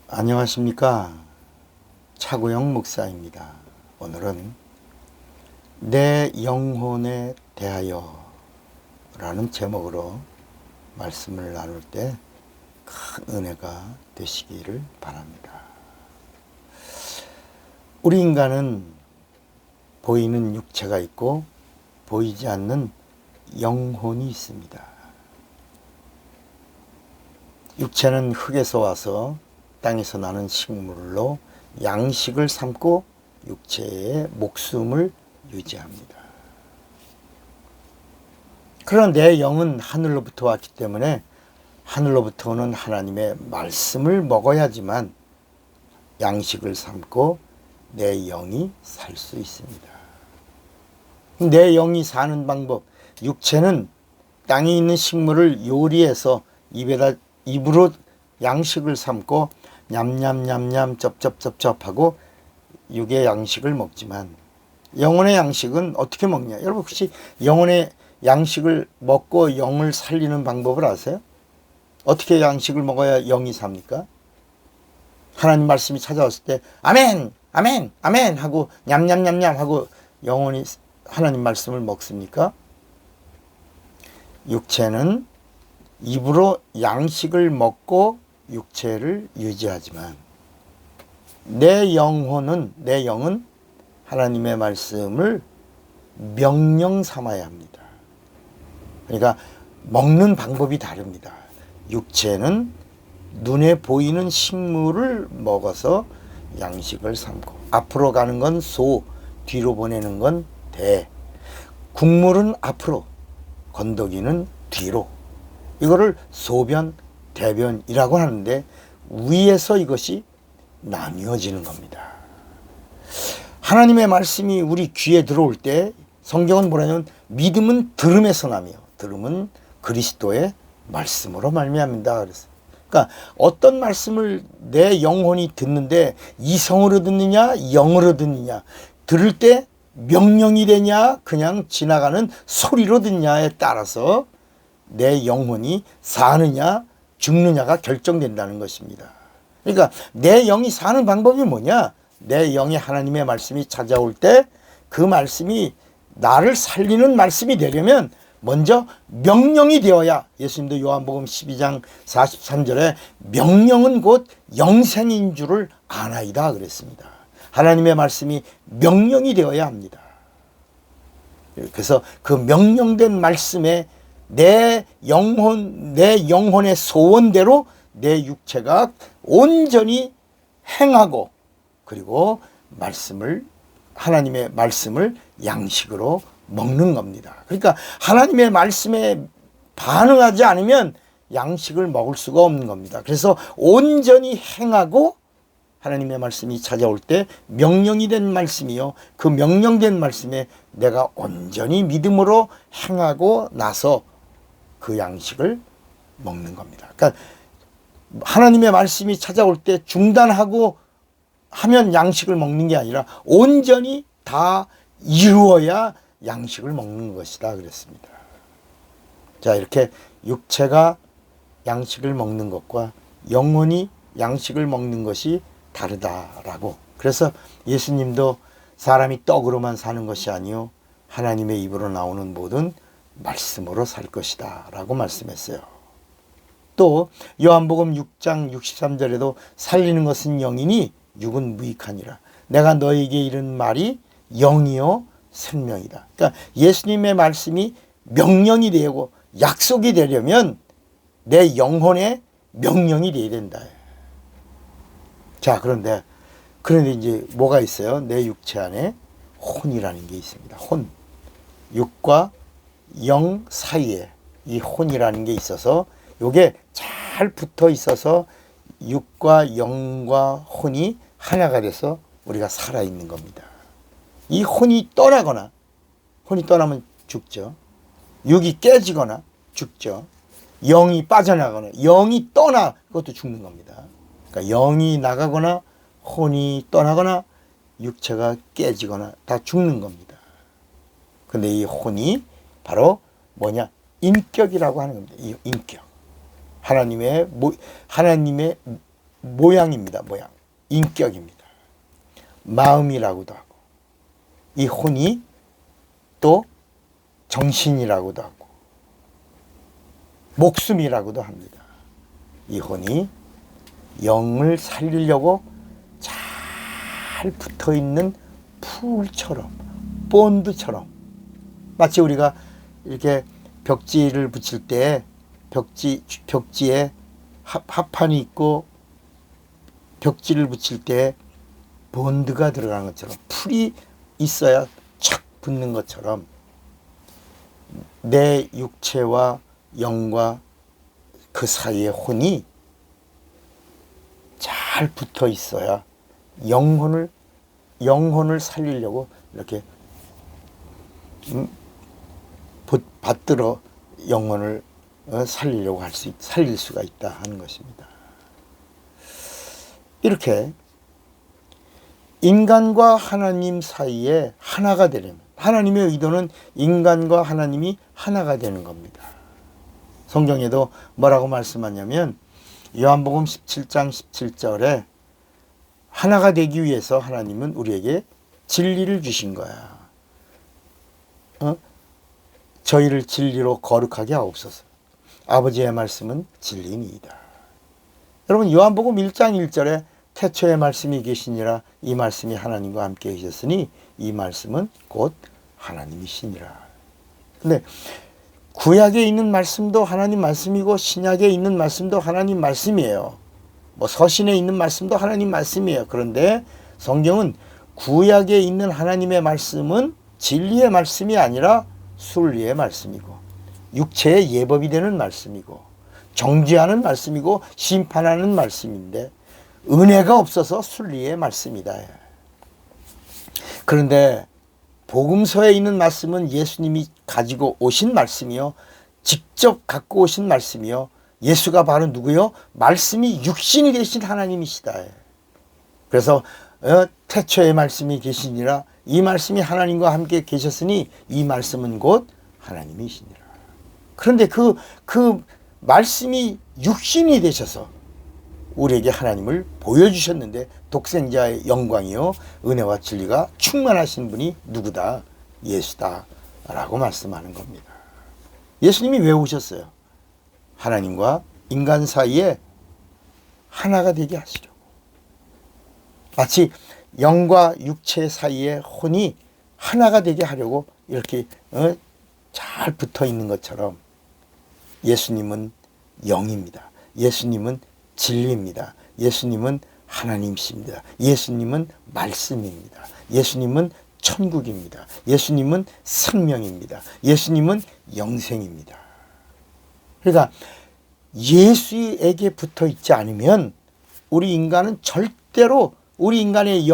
안녕하십니까. 차구영 목사입니다. 오늘은 내 영혼에 대하여 라는 제목으로 말씀을 나눌 때 큰 은혜가 되시기를 바랍니다. 우리 인간은 보이는 육체가 있고 보이지 않는 영혼이 있습니다. 육체는 흙에서 와서 땅에서 나는 식물로 양식을 삼고 육체의 목숨을 유지합니다. 그러나 내 영은 하늘로부터 왔기 때문에 하늘로부터 오는 하나님의 말씀을 먹어야지만 양식을 삼고 내 영이 살 수 있습니다. 내 영이 사는 방법, 육체는 땅에 있는 식물을 요리해서 입으로 양식을 삼고 냠냠냠냠 쩝쩝쩝쩝하고 육의 양식을 먹지만 영혼의 양식은 어떻게 먹냐? 여러분 혹시 영혼의 양식을 먹고 영을 살리는 방법을 아세요? 어떻게 양식을 먹어야 영이 삽니까? 하나님 말씀이 찾아왔을 때 아멘 아멘 아멘 하고 냠냠냠냠 하고 영혼이 하나님 말씀을 먹습니까? 육체는 입으로 양식을 먹고 육체를 유지하지만 내 영은 하나님의 말씀을 명령 삼아야 합니다. 그러니까 먹는 방법이 다릅니다. 육체는 눈에 보이는 식물을 먹어서 양식을 삼고 앞으로 가는 건 소, 뒤로 보내는 건 대, 국물은 앞으로, 건더기는 뒤로. 이거를 소변, 대변이라고 하는데 위에서 이것이 나뉘어지는 겁니다. 하나님의 말씀이 우리 귀에 들어올 때 성경은 뭐냐면 믿음은 들음에서 나며 들음은 그리스도의 말씀으로 말미암는다 그랬어요. 그러니까 어떤 말씀을 내 영혼이 듣는데 이성으로 듣느냐 영으로 듣느냐, 들을 때 명령이 되냐 그냥 지나가는 소리로 듣냐에 따라서 내 영혼이 사느냐 죽느냐가 결정된다는 것입니다. 그러니까 내 영이 사는 방법이 뭐냐? 내 영에 하나님의 말씀이 찾아올 때 그 말씀이 나를 살리는 말씀이 되려면 먼저 명령이 되어야, 예수님도 요한복음 12장 43절에 명령은 곧 영생인 줄을 아나이다 그랬습니다. 하나님의 말씀이 명령이 되어야 합니다. 그래서 그 명령된 말씀에 내 영혼의 소원대로 내 육체가 온전히 행하고 그리고 하나님의 말씀을 양식으로 먹는 겁니다. 그러니까 하나님의 말씀에 반응하지 않으면 양식을 먹을 수가 없는 겁니다. 그래서 온전히 행하고 하나님의 말씀이 찾아올 때 명령이 된 말씀이요, 그 명령된 말씀에 내가 온전히 믿음으로 행하고 나서 그 양식을 먹는 겁니다. 그러니까 하나님의 말씀이 찾아올 때 중단하고 하면 양식을 먹는 게 아니라 온전히 다 이루어야 양식을 먹는 것이다 그랬습니다. 자, 이렇게 육체가 양식을 먹는 것과 영혼이 양식을 먹는 것이 다르다라고. 그래서 예수님도 사람이 떡으로만 사는 것이 아니요 하나님의 입으로 나오는 모든 말씀으로 살 것이다 라고 말씀했어요. 또 요한복음 6장 63절에도 살리는 것은 영이니 육은 무익하니라. 내가 너에게 이른 말이 영이요 생명이다. 그러니까 예수님의 말씀이 명령이 되고 약속이 되려면 내 영혼에 명령이 돼야 된다. 자, 그런데 이제 뭐가 있어요? 내 육체 안에 혼이라는 게 있습니다. 혼. 육과 영 사이에 이 혼이라는 게 있어서 요게 잘 붙어 있어서 육과 영과 혼이 하나가 돼서 우리가 살아있는 겁니다. 이 혼이 떠나면 죽죠. 육이 깨지거나 죽죠. 영이 빠져나가거나 영이 떠나 그것도 죽는 겁니다. 그러니까 영이 나가거나 혼이 떠나거나 육체가 깨지거나 다 죽는 겁니다. 근데 이 혼이 바로 뭐냐? 인격이라고 하는 겁니다. 이 인격. 하나님의 모양입니다. 모양. 인격입니다. 마음이라고도 하고 이 혼이 또 정신이라고도 하고 목숨이라고도 합니다. 이 혼이 영을 살리려고 잘 붙어있는 풀처럼 본드처럼 마치 우리가 이렇게 벽지를 붙일 때 벽지에 합판이 있고 벽지를 붙일 때 본드가 들어가는 것처럼 풀이 있어야 착 붙는 것처럼 내 육체와 영과 그 사이에 혼이 잘 붙어 있어야 영혼을 살리려고 이렇게 받들어 영혼을 살리려고 살릴 수가 있다 하는 것입니다. 이렇게 인간과 하나님 사이에 하나가 되려면 하나님의 의도는 인간과 하나님이 하나가 되는 겁니다. 성경에도 뭐라고 말씀하냐면 요한복음 17장 17절에 하나가 되기 위해서 하나님은 우리에게 진리를 주신 거야. 저희를 진리로 거룩하게 하옵소서. 아버지의 말씀은 진리니이다. 여러분 요한복음 1장 1절에 태초에 말씀이 계시니라 이 말씀이 하나님과 함께 계셨으니 이 말씀은 곧 하나님이시니라. 근데 구약에 있는 말씀도 하나님 말씀이고 신약에 있는 말씀도 하나님 말씀이에요. 뭐 서신에 있는 말씀도 하나님 말씀이에요. 그런데 성경은 구약에 있는 하나님의 말씀은 진리의 말씀이 아니라 순리의 말씀이고 육체의 예법이 되는 말씀이고 정죄하는 말씀이고 심판하는 말씀인데 은혜가 없어서 순리의 말씀이다. 그런데 복음서에 있는 말씀은 예수님이 가지고 오신 말씀이요. 직접 갖고 오신 말씀이요. 예수가 바로 누구요? 말씀이 육신이 되신 하나님이시다. 그래서 태초에 말씀이 계시니라 이 말씀이 하나님과 함께 계셨으니 이 말씀은 곧 하나님이시니라. 그런데 그 말씀이 육신이 되셔서 우리에게 하나님을 보여주셨는데 독생자의 영광이요 은혜와 진리가 충만하신 분이 누구다? 예수다 라고 말씀하는 겁니다. 예수님이 왜 오셨어요? 하나님과 인간 사이에 하나가 되게 하시려고. 마치 영과 육체 사이에 혼이 하나가 되게 하려고 이렇게 잘 붙어 있는 것처럼 예수님은 영입니다. 예수님은 진리입니다. 예수님은 하나님이십니다. 예수님은 말씀입니다. 예수님은 천국입니다. 예수님은 생명입니다. 예수님은 영생입니다. 그러니까 예수에게 붙어 있지 않으면 우리 인간은 절대로 우리 인간의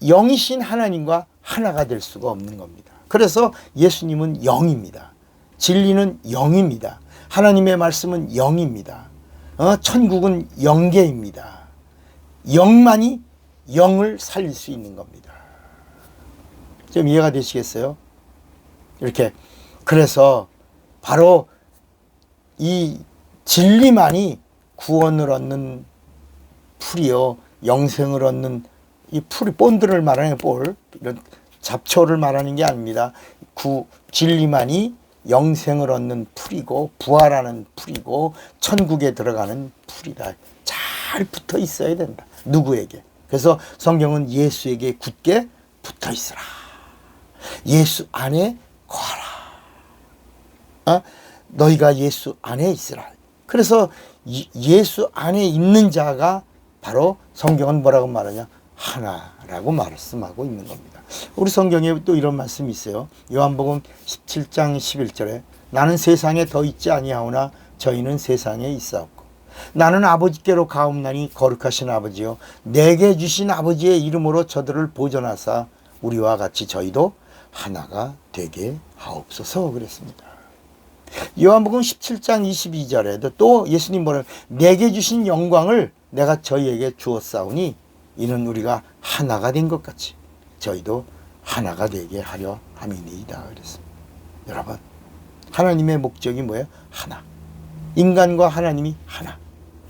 영이신 하나님과 하나가 될 수가 없는 겁니다. 그래서 예수님은 영입니다. 진리는 영입니다. 하나님의 말씀은 영입니다. 천국은 영계입니다. 영만이 영을 살릴 수 있는 겁니다. 좀 이해가 되시겠어요? 이렇게 그래서 바로 이 진리만이 구원을 얻는 풀이요 영생을 얻는 이 풀이 본드를 말하는 볼 이런 잡초를 말하는 게 아닙니다. 진리만이 영생을 얻는 풀이고 부활하는 풀이고 천국에 들어가는 풀이다. 잘 붙어 있어야 된다. 누구에게? 그래서 성경은 예수에게 굳게 붙어 있으라. 예수 안에 거하라. 너희가 예수 안에 있으라. 그래서 예수 안에 있는 자가 바로 성경은 뭐라고 말하냐? 하나라고 말씀하고 있는 겁니다. 우리 성경에 또 이런 말씀이 있어요. 요한복음 17장 11절에 나는 세상에 더 있지 아니하오나 저희는 세상에 있사옵고 나는 아버지께로 가옵나니 거룩하신 아버지요 내게 주신 아버지의 이름으로 저들을 보존하사 우리와 같이 저희도 하나가 되게 하옵소서 그랬습니다. 요한복음 17장 22절에도 또 예수님 뭐라고 내게 주신 영광을 내가 저희에게 주었사오니 이는 우리가 하나가 된 것 같이 저희도 하나가 되게 하려 함이니이다 그랬습니다. 여러분 하나님의 목적이 뭐예요? 하나. 인간과 하나님이 하나.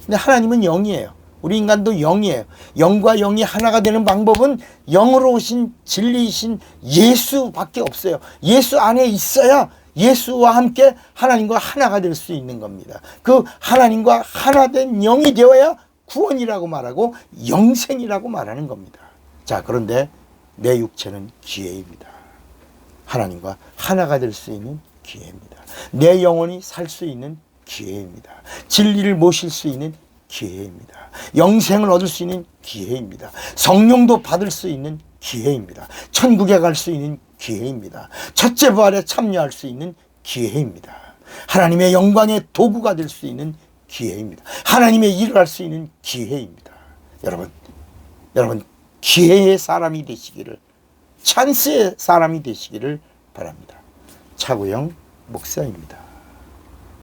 근데 하나님은 영이에요. 우리 인간도 영이에요. 영과 영이 하나가 되는 방법은 영으로 오신 진리이신 예수밖에 없어요. 예수 안에 있어야 예수와 함께 하나님과 하나가 될 수 있는 겁니다. 그 하나님과 하나 된 영이 되어야 구원이라고 말하고 영생이라고 말하는 겁니다. 자, 그런데 내 육체는 기회입니다. 하나님과 하나가 될 수 있는 기회입니다. 내 영혼이 살 수 있는 기회입니다. 진리를 모실 수 있는 기회입니다. 영생을 얻을 수 있는 기회입니다. 성령도 받을 수 있는 기회입니다. 천국에 갈 수 있는 기회입니다. 첫째 부활에 참여할 수 있는 기회입니다. 하나님의 영광의 도구가 될 수 있는 기회입니다. 하나님의 일을 할 수 있는 기회입니다. 여러분 기회의 사람이 되시기를, 찬스의 사람이 되시기를 바랍니다. 차구영 목사입니다.